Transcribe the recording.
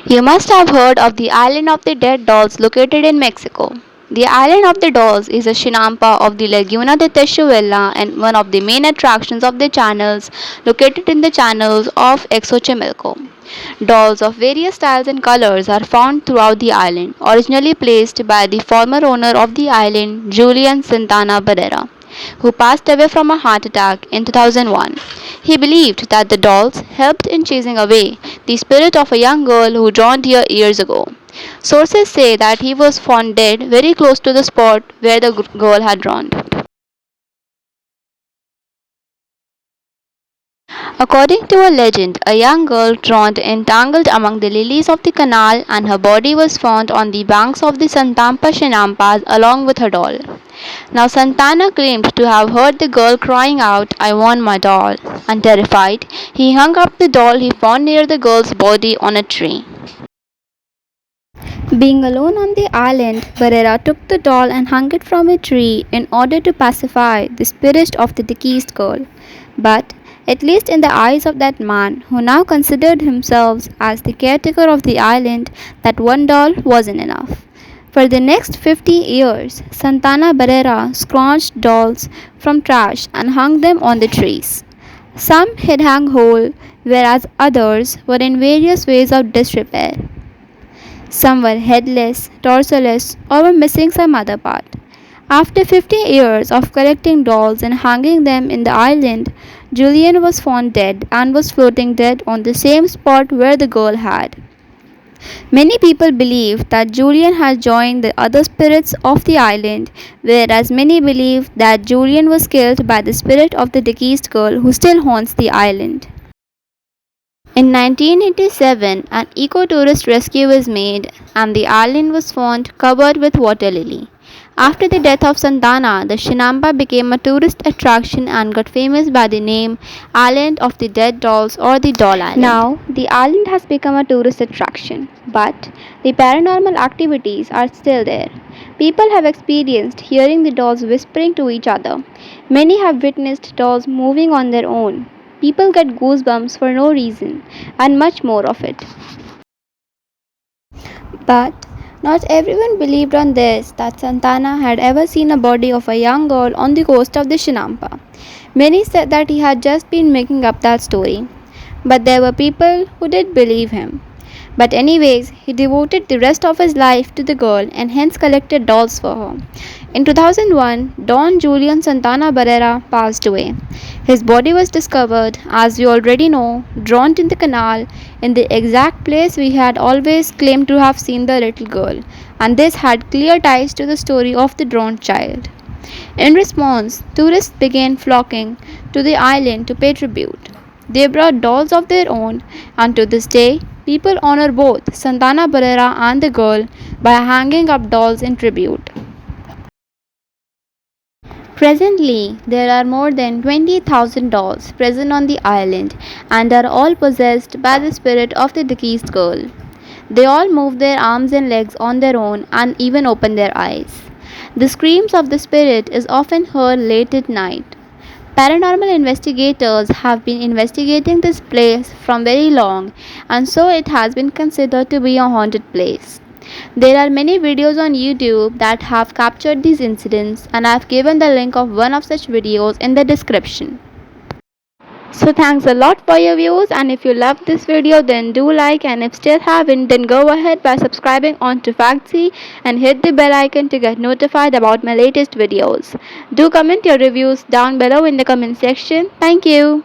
You must have heard of the Island of the Dead Dolls located in Mexico. The Island of the Dolls is a chinampa of the Laguna de Texuela and one of the main attractions of the channels located in the channels of Xochimilco. Dolls of various styles and colors are found throughout the island, originally placed by the former owner of the island, Julian Santana Barrera, who passed away from a heart attack in 2001. He believed that the dolls helped in chasing away the spirit of a young girl who drowned here years ago. Sources say that he was found dead very close to the spot where the girl had drowned. According to a legend, a young girl drowned entangled among the lilies of the canal and her body was found on the banks of the Santampa Chinampas along with her doll. Now Santana claimed to have heard the girl crying out, "I want my doll," and terrified, he hung up the doll he found near the girl's body on a tree. Being alone on the island, Barrera took the doll and hung it from a tree in order to pacify the spirit of the deceased girl. But, at least in the eyes of that man, who now considered himself as the caretaker of the island, that one doll wasn't enough. For the next 50 years, Santana Barrera scrounged dolls from trash and hung them on the trees. Some had hung whole, whereas others were in various ways of disrepair. Some were headless, torsoless, or were missing some other part. After 50 years of collecting dolls and hanging them in the island, Julian was found dead and was floating dead on the same spot where the girl had. Many people believe that Julian had joined the other spirits of the island, whereas many believe that Julian was killed by the spirit of the deceased girl who still haunts the island. In 1987, an eco-tourist rescue was made and the island was found covered with water lily. After the death of Santana, the Chinampa became a tourist attraction and got famous by the name Island of the Dead Dolls or the Doll Island. Now, the island has become a tourist attraction, but the paranormal activities are still there. People have experienced hearing the dolls whispering to each other. Many have witnessed dolls moving on their own. People get goosebumps for no reason, and much more of it. But not everyone believed on this that Santana had ever seen a body of a young girl on the coast of the Chinampa. Many said that he had just been making up that story. But there were people who did believe him. But anyways, he devoted the rest of his life to the girl and hence collected dolls for her. In 2001, Don Julian Santana Barrera passed away. His body was discovered, as we already know, drowned in the canal in the exact place we had always claimed to have seen the little girl, and this had clear ties to the story of the drowned child. In response, tourists began flocking to the island to pay tribute. They brought dolls of their own, and to this day, people honor both Santana Barrera and the girl by hanging up dolls in tribute. Presently, there are more than 20,000 dolls present on the island and are all possessed by the spirit of the deceased girl. They all move their arms and legs on their own and even open their eyes. The screams of the spirit is often heard late at night. Paranormal investigators have been investigating this place from very long, and so it has been considered to be a haunted place. There are many videos on YouTube that have captured these incidents, and I have given the link of one of such videos in the description. So thanks a lot for your views, and if you loved this video then do like, and if still haven't then go ahead by subscribing onto Factzzyy and hit the bell icon to get notified about my latest videos. Do comment your reviews down below in the comment section. Thank you.